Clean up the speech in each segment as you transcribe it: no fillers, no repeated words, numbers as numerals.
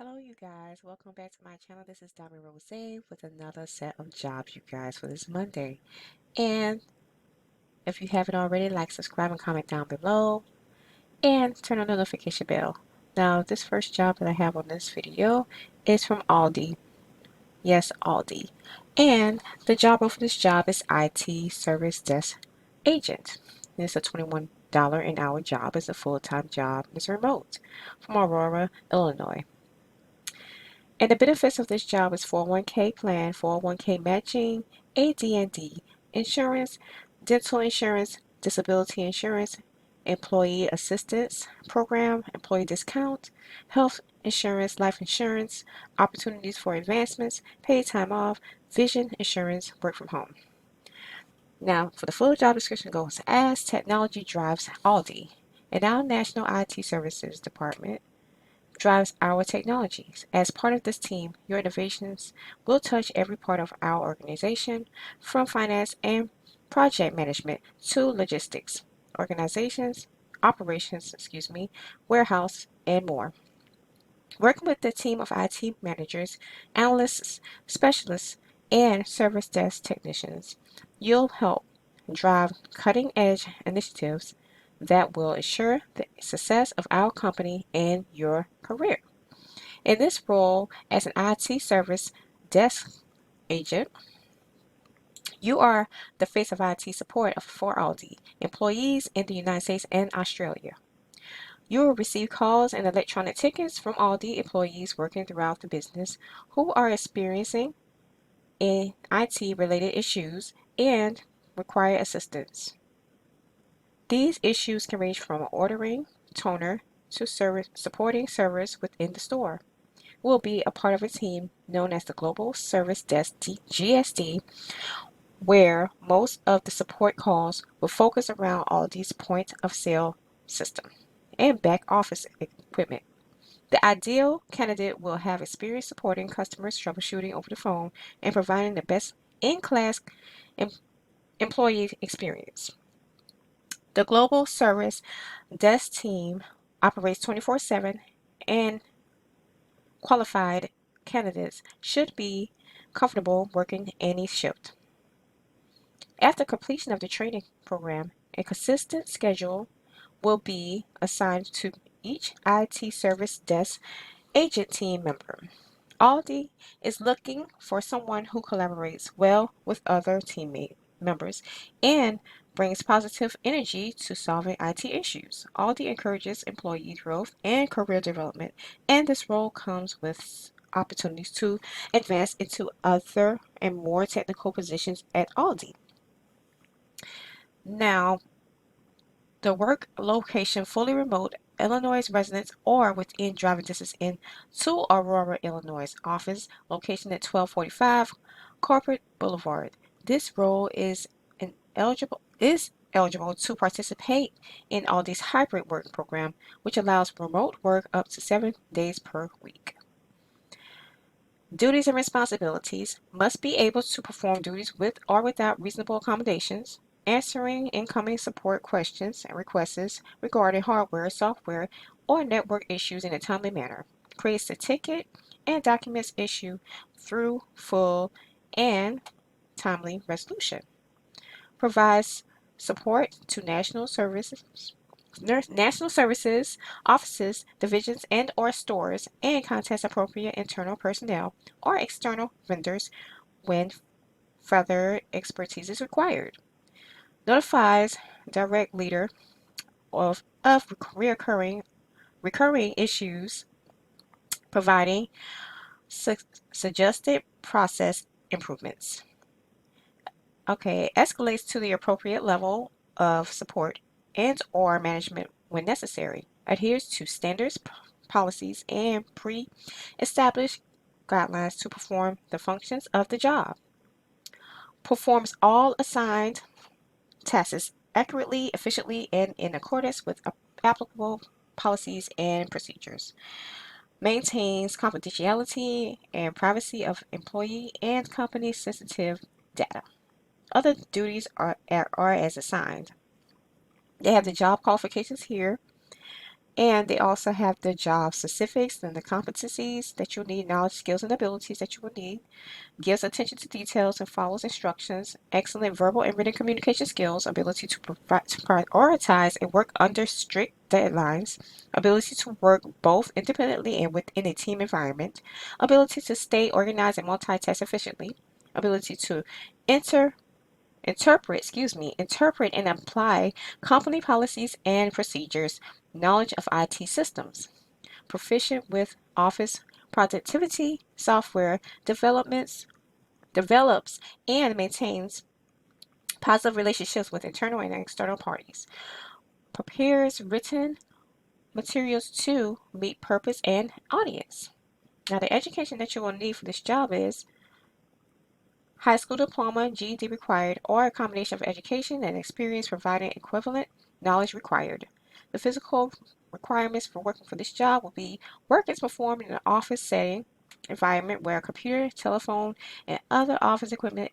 Hello, you guys. Welcome back to my channel. This is Dami Rose with another set of jobs, you guys, for this Monday. And if you haven't already, like, subscribe, and comment down below, and turn on the notification bell. Now, this first job that I have on this video is from ALDI. Yes, ALDI. And the job role for this job is IT Service Desk Agent. It's a $21 an hour job. It's a full-time job. It's remote from Aurora, Illinois. And the benefits of this job is 401k plan, 401k matching, AD&D insurance, dental insurance, disability insurance, employee assistance program, employee discount, health insurance, life insurance, opportunities for advancements, paid time off, vision insurance, work from home. Now, for the full job description goes as technology drives Aldi, and our National IT Services Department drives our technologies. As part of this team, your innovations will touch every part of our organization, from finance and project management to logistics, warehouse, and more. Working with the team of IT managers, analysts, specialists, and service desk technicians, you'll help drive cutting edge initiatives that will ensure the success of our company and your career. In this role as an IT service desk agent, you are the face of IT support for Aldi employees in the United States and Australia. You will receive calls and electronic tickets from Aldi employees working throughout the business who are experiencing IT related issues and require assistance. These issues can range from ordering toner to supporting servers within the store. Will be a part of a team known as the Global Service Desk GSD, where most of the support calls will focus around Aldi's point of sale system and back office equipment. The ideal candidate will have experience supporting customers troubleshooting over the phone and providing the best in-class em- employee experience. The Global Service Desk team operates 24/7, and qualified candidates should be comfortable working any shift. After completion of the training program, a consistent schedule will be assigned to each IT service desk agent team member. Aldi is looking for someone who collaborates well with other teammate members and brings positive energy to solving IT issues. Aldi encourages employee growth and career development, and this role comes with opportunities to advance into other and more technical positions at Aldi. Now, the work location fully remote, Illinois residents or within driving distance in to Aurora, Illinois office location at 1245 Corporate Boulevard. This role is eligible to participate in Aldi's hybrid work program, which allows remote work up to 7 days per week. Duties and responsibilities must be able to perform duties with or without reasonable accommodations, answering incoming support questions and requests regarding hardware, software, or network issues in a timely manner, creates the ticket and documents issue through full and timely resolution, provides support to national services, offices, divisions, and or stores, and contacts appropriate internal personnel or external vendors when further expertise is required. Notifies direct leader of recurring issues, providing su- suggested process improvements. Okay, escalates to the appropriate level of support and or management when necessary. Adheres to standards, policies, and pre-established guidelines to perform the functions of the job. Performs all assigned tasks accurately, efficiently, and in accordance with applicable policies and procedures. Maintains confidentiality and privacy of employee and company sensitive data. Other duties are as assigned. They have the job qualifications here, And they also have the job specifics and the competencies that you'll need, knowledge, skills, and abilities that you will need. Gives attention to details and follows instructions. Excellent verbal and written communication skills. Ability to prioritize and work under strict deadlines. Ability to work both independently and within a team environment. Ability to stay organized and multitask efficiently. Ability to enter interpret and apply company policies and procedures, knowledge of IT systems, proficient with Office productivity software develops and maintains positive relationships with internal and external parties, prepares written materials to meet purpose and audience. Now, the education that you will need for this job is high school diploma, GED required, or a combination of education and experience providing equivalent knowledge required. The physical requirements for working for this job will be work is performed in an office setting environment where a computer, telephone, and other office equipment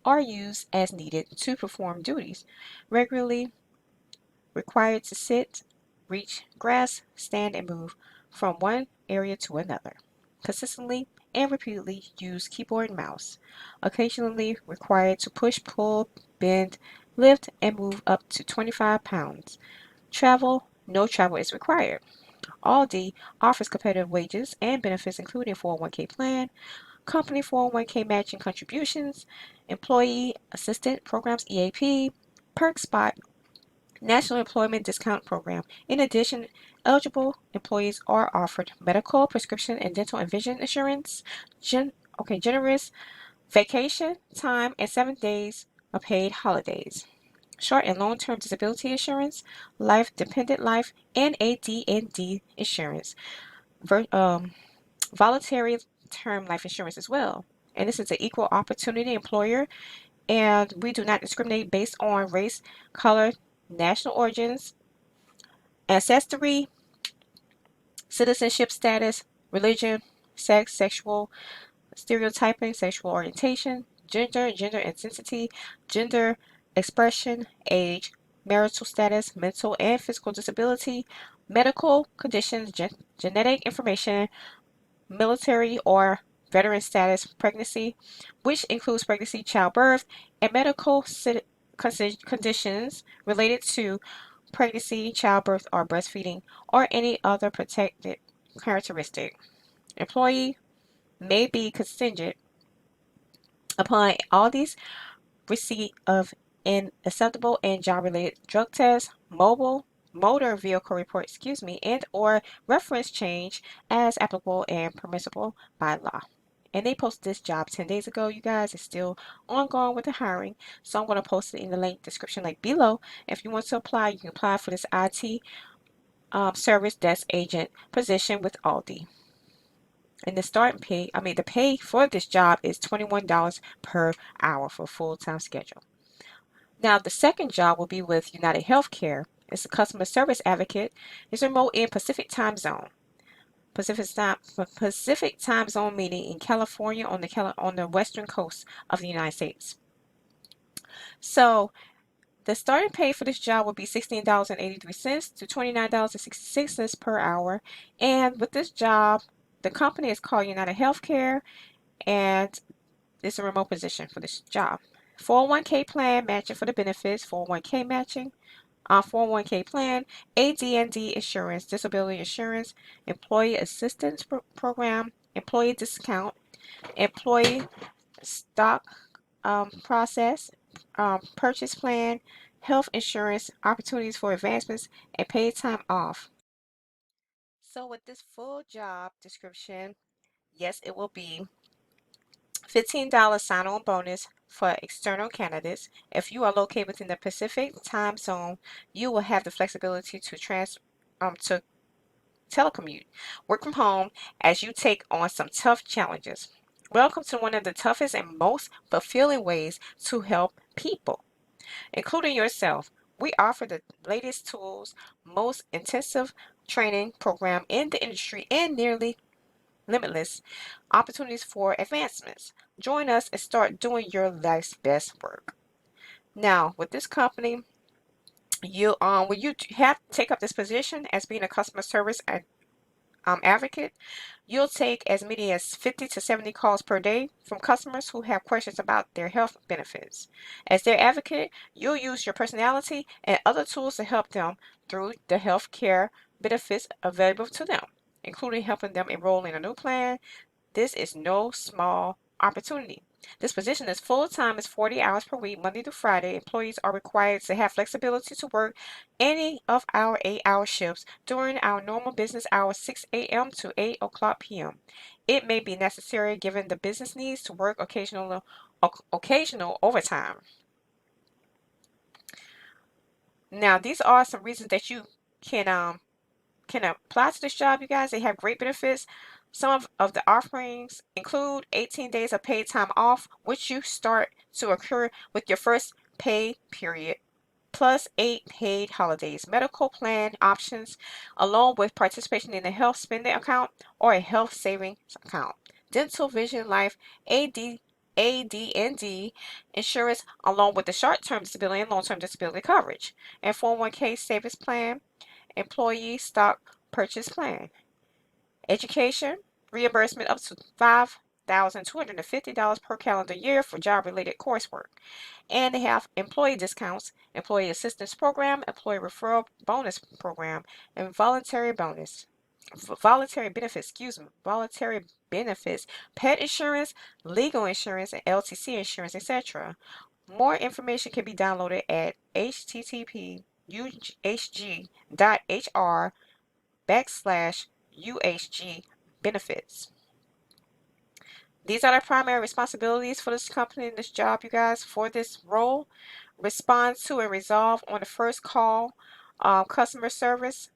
are used as needed to perform duties. Regularly required to sit, reach, grasp, stand, and move from one area to another. Consistently and repeatedly use keyboard and mouse. Occasionally required to push, pull, bend, lift, and move up to 25 pounds. No travel is required. ALDI offers competitive wages and benefits including 401k plan, company 401k matching contributions, employee assistant programs EAP, perk spot, National Employment Discount Program. In addition, eligible employees are offered medical, prescription, and dental and vision insurance, generous vacation time, and 7 days of paid holidays. Short and long-term disability insurance, life, dependent life, and AD&D insurance. Ver- um, Voluntary term life insurance as well. And this is an equal opportunity employer, and we do not discriminate based on race, color, national origins, ancestry, citizenship status, religion, sex, sexual stereotyping, sexual orientation, gender identity, gender expression, age, marital status, mental and physical disability, medical conditions, genetic information, military or veteran status, pregnancy, which includes pregnancy, childbirth, and medical conditions related to pregnancy, childbirth, or breastfeeding, or any other protected characteristic. Employee may be contingent upon all these receipt of an acceptable and job-related drug test, motor vehicle report, and or reference change as applicable and permissible by law. And they posted this job 10 days ago, you guys. It's still ongoing with the hiring. So I'm going to post it in the link description link below. If you want to apply, you can apply for this IT service desk agent position with ALDI. And the pay for this job is $21 per hour for a full-time schedule. Now, the second job will be with UnitedHealthcare. It's a customer service advocate. It's remote in Pacific time zone. Pacific time zone meaning in California on the western coast of the United States. So the starting pay for this job will be $16.83 to $29.66 per hour. And with this job, the company is called United Healthcare, and it's a remote position for this job. 401k plan matching for the benefits, 401k matching, 401k plan, AD&D insurance, disability insurance, employee assistance program, employee discount, employee stock process, purchase plan, health insurance, opportunities for advancements, and paid time off. So with this full job description, yes, it will be $15 sign-on bonus for external candidates. If you are located within the Pacific time zone, you will have the flexibility to telecommute, work from home as you take on some tough challenges. Welcome to one of the toughest and most fulfilling ways to help people, including yourself. We offer the latest tools, most intensive training program in the industry, and nearly limitless opportunities for advancements. Join us and start doing your life's best work. Now, with this company, You when you have take up this position as being a customer service advocate, you'll take as many as 50 to 70 calls per day from customers who have questions about their health benefits. As their advocate, you'll use your personality and other tools to help them through the health care benefits available to them, including helping them enroll in a new plan. This is no small opportunity. This position is full-time, is 40 hours per week, Monday to Friday. Employees are required to have flexibility to work any of our 8-hour shifts during our normal business hours, 6 a.m. to 8 o'clock p.m. It may be necessary, given the business needs, to work occasional overtime. Now, these are some reasons that you can can apply to this job, you guys. They have great benefits. Some of the offerings include 18 days of paid time off, which you start to occur with your first pay period, plus 8 paid holidays, medical plan options, along with participation in a health spending account or a health savings account, dental, vision, life, AD&D insurance, along with the short-term disability and long-term disability coverage, and 401k savings plan, employee stock purchase plan. Education, reimbursement up to $5,250 per calendar year for job-related coursework. And they have employee discounts, employee assistance program, employee referral bonus program, and voluntary benefits, pet insurance, legal insurance, and LTC insurance, etc. More information can be downloaded at http://UHG benefits. These are the primary responsibilities for this company and this job, you guys, for this role. Respond to and resolve on the first call customer service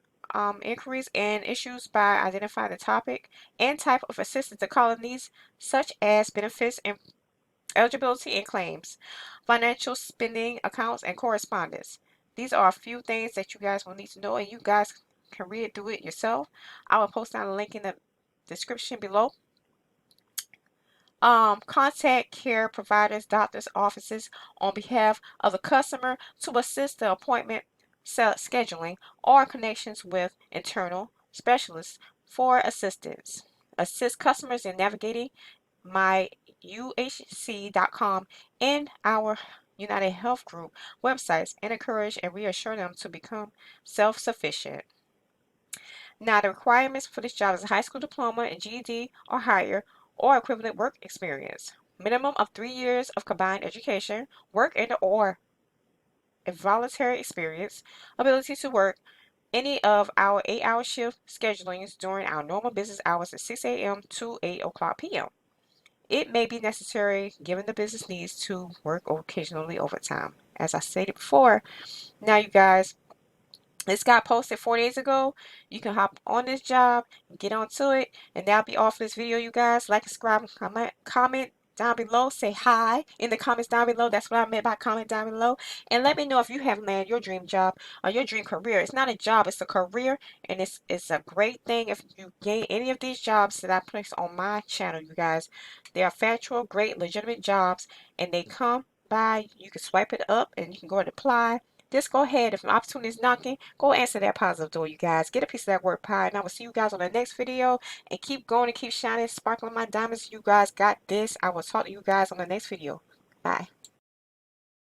inquiries and issues by identifying the topic and type of assistance the caller needs, such as benefits and eligibility and claims, financial spending accounts, and correspondence. These are a few things that you guys will need to know, and you guys can read through it yourself. I will post down a link in the description below. Contact care providers, doctors' offices on behalf of the customer to assist the appointment scheduling or connections with internal specialists for assistance. Assist customers in navigating myuhc.com and our United Health Group websites and encourage and reassure them to become self-sufficient. Now, the requirements for this job is a high school diploma and GED or higher or equivalent work experience. Minimum of 3 years of combined education, work and or a voluntary experience, ability to work any of our 8-hour shift schedulings during our normal business hours at 6 a.m. to 8 o'clock p.m. It may be necessary, given the business needs, to work occasionally overtime. As I stated before, now you guys, this got posted 4 days ago. You can hop on this job, get onto it, and that'll be all for this video, you guys. Like, subscribe, and comment down below. Say hi in the comments down below. That's what I meant by comment down below. And let me know if you have landed your dream job or your dream career. It's not a job, it's a career, and it's a great thing if you gain any of these jobs that I place on my channel, you guys. They are factual, great, legitimate jobs, and they come by. You can swipe it up and you can go and apply. Just go ahead. If an opportunity is knocking, go answer that positive door, you guys. Get a piece of that work pie. And I will see you guys on the next video. And keep going and keep shining, sparkling my diamonds. You guys got this. I will talk to you guys on the next video. Bye.